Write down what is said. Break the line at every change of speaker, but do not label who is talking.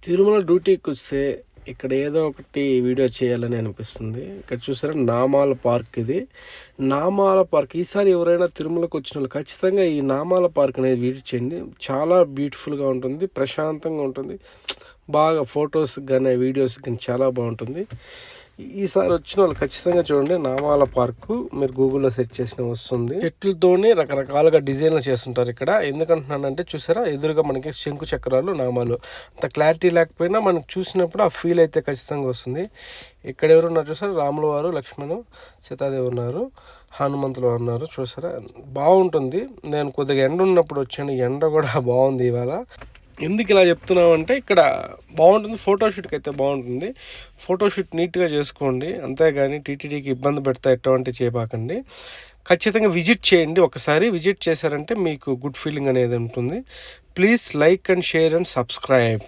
తిరుమల డ్యూటీకి వస్తే ఇక్కడ ఏదో ఒకటి వీడియో చేయాలని అనిపిస్తుంది. ఇక్కడ చూసారా నామాల పార్క్ ఇది. నామాల పార్క్ ఈసారి ఎవరైనా తిరుమలకు వచ్చిన వాళ్ళు ఖచ్చితంగా ఈ నామాల పార్క్ అనేది విజిట్ చేయండి. చాలా బ్యూటిఫుల్గా ఉంటుంది, ప్రశాంతంగా ఉంటుంది. బాగా ఫొటోస్ కానీ వీడియోస్ కానీ చాలా బాగుంటుంది. ఈసారి వచ్చిన వాళ్ళు ఖచ్చితంగా చూడండి నామాల పార్కు. మీరు గూగుల్లో సెర్చ్ చేసిన వస్తుంది. చెట్లతోనే రకరకాలుగా డిజైన్లు చేస్తుంటారు ఇక్కడ. ఎందుకంటున్నానంటే చూసారా ఎదురుగా మనకి శంకు చక్రాలు నామాలు. అంత క్లారిటీ లేకపోయినా మనకు చూసినప్పుడు ఆ ఫీల్ అయితే ఖచ్చితంగా వస్తుంది. ఇక్కడ ఎవరున్నారు చూసారా, రాముల వారు, లక్ష్మణు, సీతాదేవి ఉన్నారు, హనుమంతులు ఉన్నారు. చూసారా బాగుంటుంది. నేను కొద్దిగా ఎండ ఉన్నప్పుడు వచ్చాను, ఎండ కూడా బాగుంది ఇవాళ. ఎందుకు ఇలా చెప్తున్నామంటే ఇక్కడ బాగుంటుంది, ఫోటోషూట్కి అయితే బాగుంటుంది. ఫోటోషూట్ నీట్గా చేసుకోండి, అంతేగాని టీటీడీకి ఇబ్బంది పెడతా ఎటువంటి చేయబాకండి. ఖచ్చితంగా విజిట్ చేయండి. ఒకసారి విజిట్ చేశారంటే మీకు గుడ్ ఫీలింగ్ అనేది ఉంటుంది. Please like and share and subscribe.